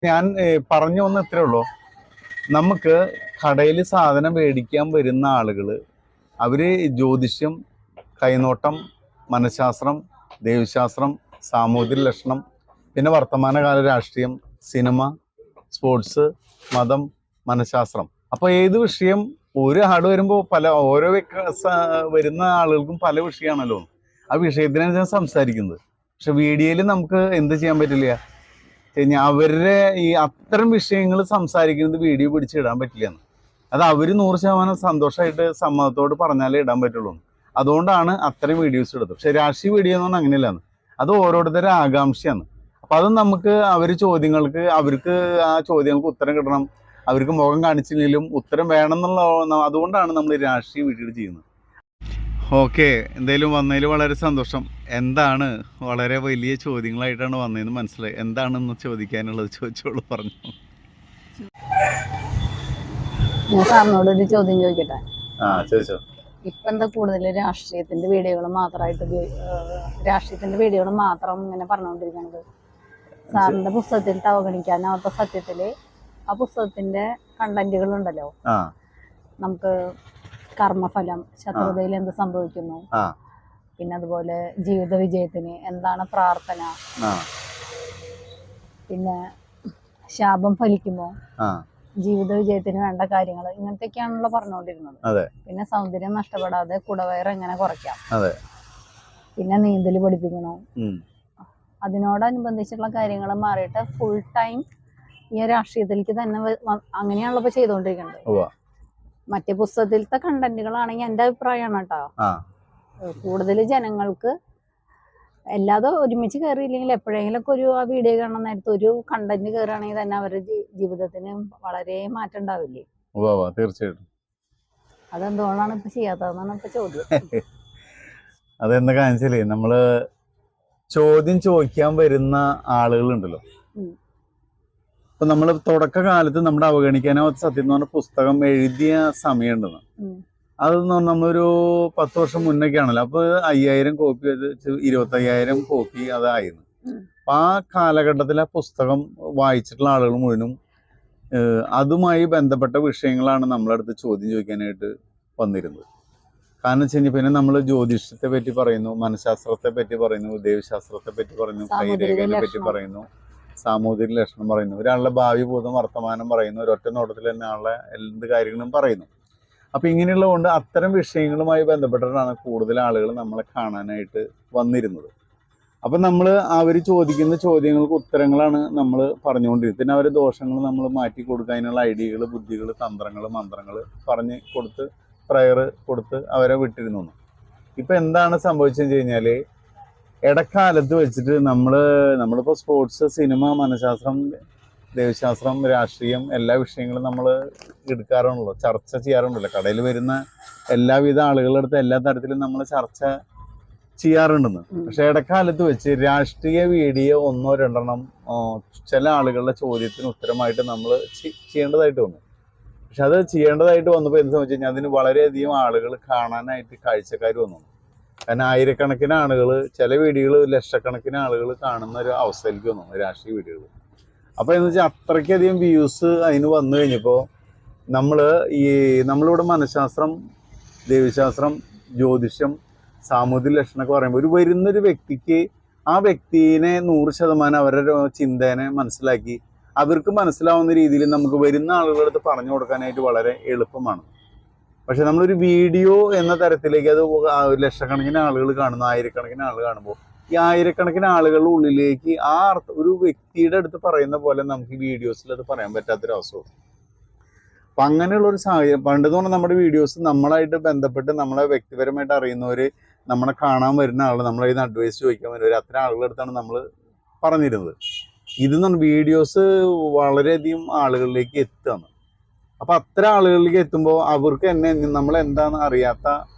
ഞാൻ പറഞ്ഞു വന്ന ഇത്രേ ഉള്ളൂ. നമുക്ക് കടയിൽ സാധനം മേടിക്കാൻ വരുന്ന ആളുകൾ അവര് ജ്യോതിഷം, കൈനോട്ടം, മനഃശാസ്ത്രം, ദൈവശാസ്ത്രം, സാമൂതിരി ലക്ഷണം, പിന്നെ വർത്തമാനകാല രാഷ്ട്രീയം, സിനിമ, സ്പോർട്സ്, മതം, മനഃശാസ്ത്രം. അപ്പോൾ ഏത് വിഷയം ഒരു ആട് വരുമ്പോൾ ഓരോ വരുന്ന ആളുകൾക്കും പല വിഷയമാണല്ലോ. ആ വിഷയത്തിനാണ് ഞാൻ സംസാരിക്കുന്നത്. പക്ഷെ വീഡിയോയിൽ നമുക്ക് എന്ത് ചെയ്യാൻ പറ്റില്ല, അവരുടെ ഈ അത്തരം വിഷയങ്ങൾ സംസാരിക്കുന്നത് വീഡിയോ പിടിച്ചിടാൻ പറ്റില്ല. അത് അവർ 100% സന്തോഷമായിട്ട് സമ്മതത്തോട് പറഞ്ഞാലേ ഇടാൻ പറ്റുള്ളൂ. അതുകൊണ്ടാണ് അത്തരം വീഡിയോസ് ഇടുന്നത്. പക്ഷെ രാഷ്ട്രീയ വീഡിയോ എന്ന് പറഞ്ഞാൽ അങ്ങനെയല്ലാണ്. അത് ഓരോരുത്തരുടെ ആകാംക്ഷയാണ്. അപ്പം അത് നമുക്ക് അവർക്ക് ആ ചോദ്യങ്ങൾക്ക് ഉത്തരം കിട്ടണം. അവർക്ക് മുഖം കാണിച്ചില്ലെങ്കിലും ഉത്തരം വേണം അതുകൊണ്ടാണ് നമ്മൾ രാഷ്ട്രീയ വീഡിയോ ചെയ്യുന്നത്. ഓക്കെ, എന്തായാലും വന്നതിൽ വളരെ സന്തോഷം. എന്താണ് വളരെ വലിയ ചോദ്യങ്ങളായിട്ടാണ് വന്നതെന്ന് മനസ്സിലായി. എന്താണെന്ന് ചോദിക്കാനുള്ളത് ചോദിച്ചോളൂ, പറഞ്ഞു. ഞാൻ സാറിനോട് ഒരു ചോദ്യം ചോദിക്കട്ടെ? ചോദിച്ചോ. ഇപ്പൊ എന്താ കൂടുതൽ രാഷ്ട്രീയത്തിന്റെ വീഡിയോകൾ മാത്രം ഇങ്ങനെ പറഞ്ഞുകൊണ്ടിരിക്കുന്നത്? സാറിന്റെ പുസ്തകത്തിൽ അവഗണിക്കാനാവാത്ത സത്യത്തില് ആ പുസ്തകത്തിന്റെ കണ്ടന്റുകൾ ഉണ്ടല്ലോ. നമുക്ക് കർമ്മഫലം, ശത്രുതയിൽ എന്ത് സംഭവിക്കുന്നു, പിന്നെ അതുപോലെ ജീവിത വിജയത്തിന് എന്താണ് പ്രാർത്ഥന, പിന്നെ ശാപം ഫലിക്കുമോ, ജീവിത വിജയത്തിന് വേണ്ട കാര്യങ്ങൾ, ഇങ്ങനത്തെയൊക്കെയാണല്ലോ പറഞ്ഞുകൊണ്ടിരുന്നത്. പിന്നെ സൗന്ദര്യം നഷ്ടപ്പെടാതെ കുടവയർ എങ്ങനെ കുറയ്ക്കാം, പിന്നെ നീന്തൽ പഠിപ്പിക്കണോ, അതിനോടനുബന്ധിച്ചുള്ള കാര്യങ്ങൾ മാറിയിട്ട് ഫുൾ ടൈം ഈ രാഷ്ട്രീയത്തിലേക്ക് തന്നെ അങ്ങനെയാണല്ലോ ഇപ്പൊ ചെയ്തുകൊണ്ടിരിക്കുന്നത്. മറ്റേ പുസ്തകത്തിലത്തെ കണ്ടന്റുകളാണെങ്കിൽ എന്റെ അഭിപ്രായമാണ് കേട്ടോ, കൂടുതൽ ജനങ്ങൾക്ക് അല്ലാതെ ഒരുമിച്ച് കയറിയില്ലെങ്കിൽ എപ്പോഴെങ്കിലും ഒക്കെ ഒരു ആ വീഡിയോ കാണുന്ന നേരത്തെ ഒരു കണ്ടന്റ് കയറുകയാണെങ്കിൽ തന്നെ അവരുടെ ജീവിതത്തിന് വളരെ മാറ്റം ഉണ്ടാവില്ലേ? തീർച്ചയായിട്ടും. അതെന്തുകൊണ്ടാണ് ഇപ്പൊ ചെയ്യാത്തതെന്നാണ് ഇപ്പൊ ചോദ്യം. അതെന്താ കാണിച്ചാലേ, നമ്മള് ചോദ്യം ചോദിക്കാൻ വരുന്ന ആളുകളുണ്ടല്ലോ. ഇപ്പൊ നമ്മള് തുടക്കകാലത്ത് നമ്മുടെ അവഗണിക്കാനാവാത്ത സത്യം എന്ന് പറഞ്ഞ പുസ്തകം എഴുതിയ സമയമുണ്ടെന്ന്. അതെന്ന് പറഞ്ഞാൽ നമ്മളൊരു 10 വർഷം മുന്നൊക്കെ ആണല്ലോ. അപ്പൊ 5000 കോപ്പി, 25,000 കോപ്പി അതായിരുന്നു. അപ്പൊ ആ കാലഘട്ടത്തിൽ ആ പുസ്തകം വായിച്ചിട്ടുള്ള ആളുകൾ മുഴുവനും അതുമായി ബന്ധപ്പെട്ട വിഷയങ്ങളാണ് നമ്മളെ അടുത്ത് ചോദ്യം ചോദിക്കാനായിട്ട് വന്നിരുന്നത്. കാരണം വെച്ച് കഴിഞ്ഞാൽ പിന്നെ നമ്മൾ ജ്യോതിഷത്തെ പറ്റി പറയുന്നു, മനഃശാസ്ത്രത്തെ പറ്റി പറയുന്നു, ദൈവശാസ്ത്രത്തെ പറ്റി പറയുന്നു, കൈരേഖനെ പറ്റി പറയുന്നു, സാമൂതിരി ലക്ഷണം പറയുന്നു, ഒരാളുടെ ഭാവി ഭൂതം വർത്തമാനം പറയുന്നു, ഒരൊറ്റ നോട്ടത്തിൽ തന്നെ ആളുടെ എന്ത് കാര്യങ്ങളും പറയുന്നു. അപ്പം ഇങ്ങനെയുള്ളതുകൊണ്ട് അത്തരം വിഷയങ്ങളുമായി ബന്ധപ്പെട്ടിട്ടാണ് കൂടുതൽ ആളുകൾ നമ്മളെ കാണാനായിട്ട് വന്നിരുന്നത്. അപ്പം നമ്മൾ അവർ ചോദിക്കുന്ന ചോദ്യങ്ങൾക്ക് ഉത്തരങ്ങളാണ് നമ്മൾ പറഞ്ഞുകൊണ്ടിരുന്നത്. പിന്നെ അവരെ ദോഷങ്ങൾ നമ്മൾ മാറ്റി കൊടുക്കുക, അതിനുള്ള ഐഡിയകൾ, ബുദ്ധികൾ, തന്ത്രങ്ങൾ, മന്ത്രങ്ങൾ പറഞ്ഞ് കൊടുത്ത് പ്രയർ കൊടുത്ത് അവരെ വിട്ടിരുന്നു. ഇപ്പം എന്താണ് സംഭവിച്ചതെന്ന് വെച്ച് കഴിഞ്ഞാൽ, ഇടക്കാലത്ത് വെച്ചിട്ട് നമ്മളിപ്പോൾ സ്പോർട്സ്, സിനിമ, മനഃശാസ്ത്രം, ദൈവശാസ്ത്രം, രാഷ്ട്രീയം എല്ലാ വിഷയങ്ങളും നമ്മൾ എടുക്കാറുണ്ടല്ലോ, ചർച്ച ചെയ്യാറുണ്ടല്ലോ. കടയിൽ വരുന്ന എല്ലാവിധ ആളുകളുടെ അടുത്ത് എല്ലാ തരത്തിലും നമ്മൾ ചർച്ച ചെയ്യാറുണ്ടെന്ന്. പക്ഷെ ഇടക്കാലത്ത് വെച്ച് രാഷ്ട്രീയ വീഡിയോ 1-2 ചില ആളുകളുടെ ചോദ്യത്തിന് ഉത്തരമായിട്ട് നമ്മൾ ചെയ്യേണ്ടതായിട്ട് വന്നു. പക്ഷെ അത് ചെയ്യേണ്ടതായിട്ട് വന്നപ്പോൾ എന്ത് സംഭവിച്ചു കഴിഞ്ഞാൽ അതിന് വളരെയധികം ആളുകൾ കാണാനായിട്ട് കാഴ്ചക്കാർ വന്നു. കാരണം ആയിരക്കണക്കിന് ആളുകൾ, ചില വീഡിയോകൾ ലക്ഷക്കണക്കിന് ആളുകൾ കാണുന്ന ഒരു അവസ്ഥയിലേക്ക് വന്നു രാഷ്ട്രീയ വീഡിയോകൾ. അപ്പോൾ എന്ന് വെച്ചാൽ അത്രയ്ക്കധികം വ്യൂസ് അതിന് വന്നു കഴിഞ്ഞപ്പോൾ നമ്മളിവിടെ മനഃശാസ്ത്രം, ദൈവശാസ്ത്രം, ജ്യോതിഷം, സാമൂതിരി ലക്ഷണമൊക്കെ പറയുമ്പോൾ വരുന്നൊരു വ്യക്തിക്ക് ആ വ്യക്തിനെ 100% അവരുടെ ചിന്തേനെ മനസ്സിലാക്കി അവർക്ക് മനസ്സിലാവുന്ന രീതിയിൽ നമുക്ക് വരുന്ന ആളുകളുടെ അടുത്ത് പറഞ്ഞു കൊടുക്കാനായിട്ട് വളരെ എളുപ്പമാണ്. പക്ഷെ നമ്മളൊരു വീഡിയോ എന്ന തരത്തിലേക്ക് അത് ലക്ഷക്കണക്കിന് ആളുകൾ കാണുന്നു, ആയിരക്കണക്കിന് ആളുകൾ കാണുമ്പോൾ ഈ ആയിരക്കണക്കിന് ആളുകളുടെ ഉള്ളിലേക്ക് ഒരു വ്യക്തിയുടെ അടുത്ത് പറയുന്ന പോലെ നമുക്ക് വീഡിയോസിൽ അത് പറയാൻ പറ്റാത്തൊരവസ്ഥ. അപ്പം അങ്ങനെയുള്ളൊരു സാഹചര്യം. പണ്ടെന്ന് പറഞ്ഞാൽ നമ്മുടെ വീഡിയോസ് നമ്മളായിട്ട് ബന്ധപ്പെട്ട് നമ്മളെ വ്യക്തിപരമായിട്ട് അറിയുന്നവർ, നമ്മളെ കാണാൻ വരുന്ന ആൾ, നമ്മളെ ഇതിന് അഡ്വൈസ് ചോദിക്കാൻ വരുന്നവർ, അത്തരം ആളുകളുടെ അടുത്താണ് നമ്മൾ പറഞ്ഞിരുന്നത്. ഇതെന്ന് പറഞ്ഞാൽ വീഡിയോസ് വളരെയധികം ആളുകളിലേക്ക് എത്തുകയാണ്. അപ്പം അത്തരം ആളുകളിലേക്ക് എത്തുമ്പോൾ അവർക്ക് നമ്മളെന്താണെന്ന് അറിയാത്ത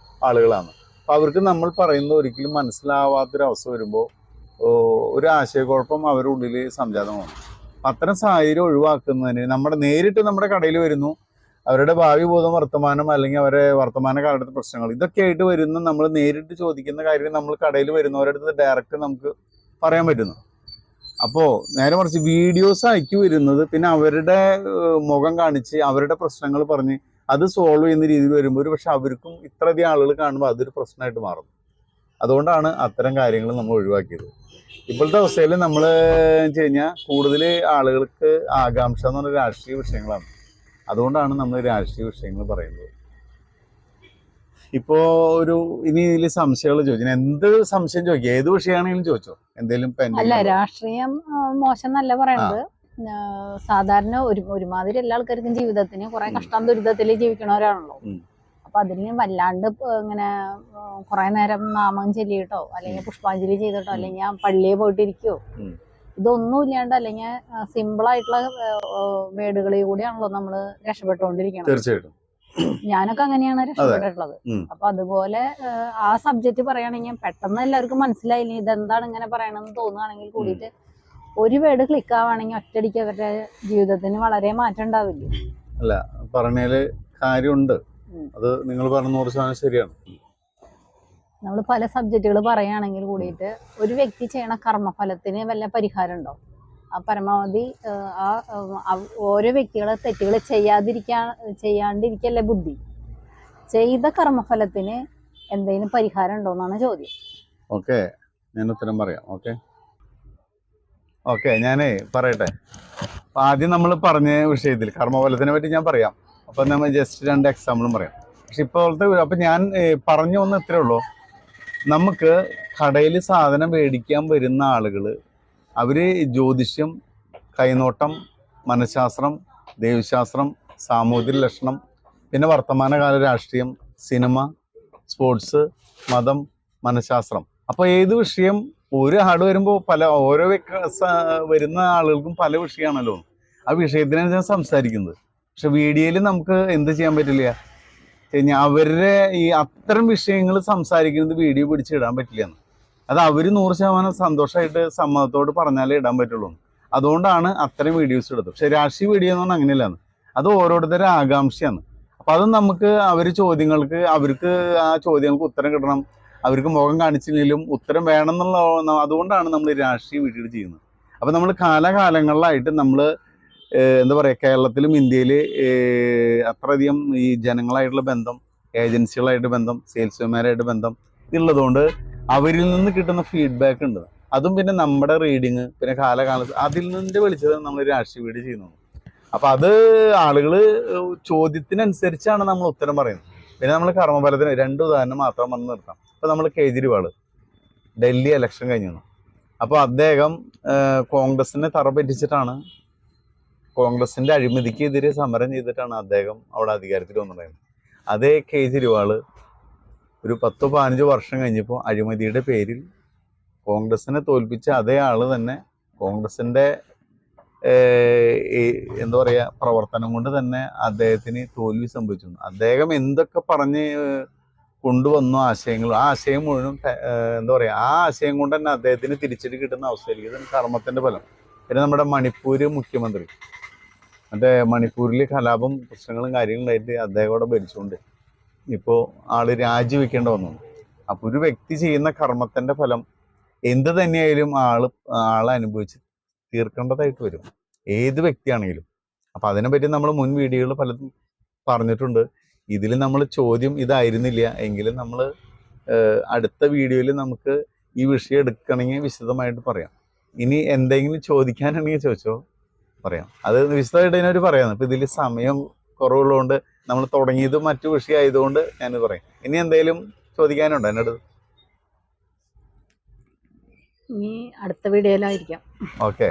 ആളുകളാണ്. അപ്പം അവർക്ക് നമ്മൾ പറയുന്നത് ഒരിക്കലും മനസ്സിലാവാത്തൊരവസ്ഥ വരുമ്പോൾ ഒരു ആശയക്കുഴപ്പം അവരുടെ ഉള്ളിൽ സംജാതമാണ്. അത്തരം സാഹചര്യം ഒഴിവാക്കുന്നതിന് നേരിട്ട് നമ്മുടെ കടയിൽ വരുന്നു, അവരുടെ ഭാവി ബോധം, വർത്തമാനം, അല്ലെങ്കിൽ അവരെ വർത്തമാന കാലത്തെ പ്രശ്നങ്ങൾ, ഇതൊക്കെ ആയിട്ട് വരുന്ന നമ്മൾ നേരിട്ട് ചോദിക്കുന്ന കാര്യം നമ്മൾ കടയിൽ വരുന്നവരുടെ അടുത്ത് ഡയറക്റ്റ് നമുക്ക് പറയാൻ പറ്റുന്നു. അപ്പോൾ നേരെ മറിച്ച് വീഡിയോസ് അയക്കി വരുന്നത് പിന്നെ അവരുടെ മുഖം കാണിച്ച് അവരുടെ പ്രശ്നങ്ങൾ പറഞ്ഞ് അത് സോൾവ് ചെയ്യുന്ന രീതിയിൽ വരുമ്പോൾ ഒരു പക്ഷെ അവർക്കും ഇത്രയധികം ആളുകൾ കാണുമ്പോൾ അതൊരു പ്രശ്നമായിട്ട് മാറും. അതുകൊണ്ടാണ് അത്തരം കാര്യങ്ങൾ നമ്മൾ ഒഴിവാക്കിയത്. ഇപ്പോഴത്തെ അവസ്ഥയിൽ നമ്മൾ വെച്ച് കഴിഞ്ഞാൽ കൂടുതൽ ആളുകൾക്ക് ആകാംക്ഷ എന്ന് പറഞ്ഞ രാഷ്ട്രീയ വിഷയങ്ങളാണ്. അതുകൊണ്ടാണ് നമ്മൾ രാഷ്ട്രീയ വിഷയങ്ങൾ പറയുന്നത്. ഇപ്പോൾ ഇനി ഇതിൽ സംശയങ്ങൾ ചോദിച്ചു, എന്ത് സംശയം ചോദിക്കുക, ഏത് വിഷയമാണെങ്കിലും ചോദിച്ചോ, എന്തെങ്കിലും. അല്ല, രാഷ്ട്രീയം മോശം എന്നല്ല പറയണത്. സാധാരണ ഒരുമാതിരി എല്ലാ ആൾക്കാർക്കും ജീവിതത്തിന് കുറെ കഷ്ടം ദുരിതത്തിൽ ജീവിക്കണവരാണല്ലോ. അപ്പൊ അതിന് വല്ലാണ്ട് ഇങ്ങനെ കുറെ നേരം നാമം ചൊല്ലിയിട്ടോ അല്ലെങ്കിൽ പുഷ്പാഞ്ജലി ചെയ്തിട്ടോ അല്ലെങ്കിൽ പള്ളിയിൽ പോയിട്ടിരിക്കോ ഇതൊന്നും ഇല്ലാണ്ട് അല്ലെങ്കിൽ സിമ്പിൾ ആയിട്ടുള്ള വേർഡുകളിൽ കൂടിയാണല്ലോ നമ്മള് രക്ഷപ്പെട്ടുകൊണ്ടിരിക്കണം. തീർച്ചയായിട്ടും ഞാനൊക്കെ അങ്ങനെയാണ് രക്ഷപ്പെട്ടിട്ടുള്ളത്. അപ്പൊ അതുപോലെ ആ സബ്ജക്റ്റ് പറയുകയാണെങ്കിൽ പെട്ടെന്ന് എല്ലാവർക്കും മനസ്സിലായില്ല ഇതെന്താണ് ഇങ്ങനെ പറയണമെന്ന് തോന്നുകയാണെങ്കിൽ കൂടിയിട്ട് ഒരു വേർഡ് ക്ലിക്ക് ആവുകയാണെങ്കിൽ ഒറ്റയടിക്ക് അവരുടെ ജീവിതത്തിന് വളരെ മാറ്റം ഉണ്ടാവില്ലേ? അല്ല, പറഞ്ഞാല് കാര്യമുണ്ട്. അത് നിങ്ങൾ പറഞ്ഞ 100% ശരിയാണ്. നമ്മൾ പല സബ്ജക്റ്റുകൾ പറയുകയാണെങ്കിൽ കൂടിയിട്ട് ഒരു വ്യക്തി ചെയ്യണ കർമ്മഫലത്തിന് വല്ല പരിഹാരം ഉണ്ടോ? ആ പരമാവധി ഓരോ വ്യക്തികളെ തെറ്റുകൾ ചെയ്യാണ്ടിരിക്കല്ലേ ബുദ്ധി. ചെയ്ത കർമ്മഫലത്തിന് എന്തെങ്കിലും പരിഹാരം ഉണ്ടോ എന്നാണ് ചോദ്യം. ഓക്കെ, ഞാൻ ഉത്തരം പറയാം. ഓക്കെ ഞാനേ പറയട്ടെ. ആദ്യം നമ്മൾ പറഞ്ഞ വിഷയത്തിൽ കർമ്മഫലത്തിനെ പറ്റി ഞാൻ പറയാം. അപ്പം നമ്മൾ ജസ്റ്റ് 2 എക്സാമ്പിളും പറയാം. പക്ഷെ ഇപ്പോഴത്തെ അപ്പം ഞാൻ പറഞ്ഞു വന്ന ഇത്രേ ഉള്ളൂ. നമുക്ക് കടയിൽ സാധനം മേടിക്കാൻ വരുന്ന ആളുകൾ അവർ ജ്യോതിഷ്യം, കൈനോട്ടം, മനഃശാസ്ത്രം, ദൈവശാസ്ത്രം, സാമൂതിരി ലക്ഷണം, പിന്നെ വർത്തമാനകാല രാഷ്ട്രീയം, സിനിമ, സ്പോർട്സ്, മതം, മനഃശാസ്ത്രം. അപ്പോൾ ഏത് വിഷയം ഒരു ആട് വരുമ്പോൾ ഓരോ വരുന്ന ആളുകൾക്കും പല വിഷയമാണല്ലോ. ആ വിഷയത്തിനാണ് ഞാൻ സംസാരിക്കുന്നത്. പക്ഷെ വീഡിയോയിൽ നമുക്ക് എന്ത് ചെയ്യാൻ പറ്റില്ല, അവരുടെ ഈ അത്തരം വിഷയങ്ങൾ സംസാരിക്കുന്നത് വീഡിയോ പിടിച്ചിടാൻ പറ്റില്ലെന്ന്. അത് അവർ 100% സന്തോഷമായിട്ട് സമ്മതത്തോട് പറഞ്ഞാലേ ഇടാൻ പറ്റുള്ളൂ. അതുകൊണ്ടാണ് അത്തരം വീഡിയോസ് എടുത്തത്. പക്ഷെ രാഷ്ട്രീയ വീഡിയോ എന്ന് പറഞ്ഞാൽ അങ്ങനെയല്ലാന്ന്. അത് ഓരോരുത്തരുടെ ആകാംക്ഷയാണ്. അപ്പം അത് നമുക്ക് അവർക്ക് ആ ചോദ്യങ്ങൾക്ക് ഉത്തരം കിട്ടണം. അവർക്ക് മുഖം കാണിച്ചില്ലെങ്കിലും ഉത്തരം വേണം എന്നുള്ള, അതുകൊണ്ടാണ് നമ്മൾ രാഷ്ട്രീയ വീഡിയോ ചെയ്യുന്നത്. അപ്പം നമ്മൾ കാലകാലങ്ങളിലായിട്ട് നമ്മൾ എന്താ പറയുക, കേരളത്തിലും ഇന്ത്യയിൽ അത്രയധികം ഈ ജനങ്ങളായിട്ടുള്ള ബന്ധം, ഏജൻസികളായിട്ട് ബന്ധം, സെയിൽസ്മാനായിട്ട് ബന്ധം ഉള്ളതുകൊണ്ട് അവരിൽ നിന്ന് കിട്ടുന്ന ഫീഡ്ബാക്ക് ഉണ്ട്. അതും പിന്നെ നമ്മുടെ റീഡിങ്, പിന്നെ കാലകാലത്ത് അതിൽ നിന്നിൻ്റെ വെളിച്ചത് നമ്മൾ രാഷ്ട്രീയ വീഡിയോ ചെയ്യുന്നത്. അപ്പം അത് ആളുകൾ ചോദ്യത്തിനനുസരിച്ചാണ് നമ്മൾ ഉത്തരം പറയുന്നത്. പിന്നെ നമ്മൾ കർമ്മഫലത്തിന് 2 ഉദാഹരണം മാത്രം വന്ന് നിർത്താം. ഇപ്പം നമ്മൾ കേജ്രിവാൾ ഡൽഹി ഇലക്ഷൻ കഴിഞ്ഞു. അപ്പോൾ അദ്ദേഹം കോൺഗ്രസിനെ തറപറ്റിച്ചിട്ടാണ്, കോൺഗ്രസിൻ്റെ അഴിമതിക്കെതിരെ സമരം ചെയ്തിട്ടാണ് അദ്ദേഹം അവിടെ അധികാരത്തിൽ വന്നിട്ടുണ്ടായിരുന്നത്. അതേ കേജ്രിവാൾ ഒരു 10-15 വർഷം കഴിഞ്ഞപ്പോൾ അഴിമതിയുടെ പേരിൽ കോൺഗ്രസിനെ തോൽപ്പിച്ച അതേ ആള് തന്നെ കോൺഗ്രസിൻ്റെ എന്താ പറയുക പ്രവർത്തനം കൊണ്ട് തന്നെ അദ്ദേഹത്തിന് തോൽവി സംഭവിച്ചു. അദ്ദേഹം എന്തൊക്കെ പറഞ്ഞ് കൊണ്ടുവന്നു ആശയങ്ങൾ, ആ ആശയം മുഴുവൻ എന്താ പറയുക, ആ ആശയം കൊണ്ട് തന്നെ അദ്ദേഹത്തിന് തിരിച്ചടി കിട്ടുന്ന അവസ്ഥയിലേക്ക്. ഇതാണ് കർമ്മത്തിൻ്റെ ഫലം. പിന്നെ നമ്മുടെ മണിപ്പൂര് മുഖ്യമന്ത്രി, മണിപ്പൂരിൽ കലാപം പ്രശ്നങ്ങളും കാര്യങ്ങളായിട്ട് അദ്ദേഹം അവിടെ ഭരിച്ചുകൊണ്ട് ഇപ്പോൾ ആള് രാജിവെക്കേണ്ട വന്നു. അപ്പോൾ ഒരു വ്യക്തി ചെയ്യുന്ന കർമ്മത്തിൻ്റെ ഫലം എന്ത് തന്നെയായാലും ആള് അനുഭവിച്ച് തീർക്കേണ്ടതായിട്ട് വരും, ഏത് വ്യക്തിയാണെങ്കിലും. അപ്പം അതിനെപ്പറ്റി നമ്മൾ മുൻ വീഡിയോകൾ പലതും പറഞ്ഞിട്ടുണ്ട്. ഇതിൽ നമ്മൾ ചോദ്യം ഇതായിരുന്നില്ല എങ്കിലും നമ്മൾ അടുത്ത വീഡിയോയിൽ നമുക്ക് ഈ വിഷയം എടുക്കണമെങ്കിൽ വിശദമായിട്ട് പറയാം. ഇനി എന്തെങ്കിലും ചോദിക്കാനാണെങ്കിൽ ചോദിച്ചോ, പറയാം. അത് വിശദമായിട്ട് ഇതിനൊരു പറയാം. അപ്പം ഇതിൽ സമയം കുറവുള്ളതുകൊണ്ട് നമ്മൾ തുടങ്ങിയത് മറ്റു വിഷയമായതുകൊണ്ട് ഞാനിത് പറയാം. ഇനി എന്തെങ്കിലും ചോദിക്കാനുണ്ടോ എന്നോട്? ഇനി അടുത്ത വീഡിയോയിലായിരിക്കാം. ഓക്കെ.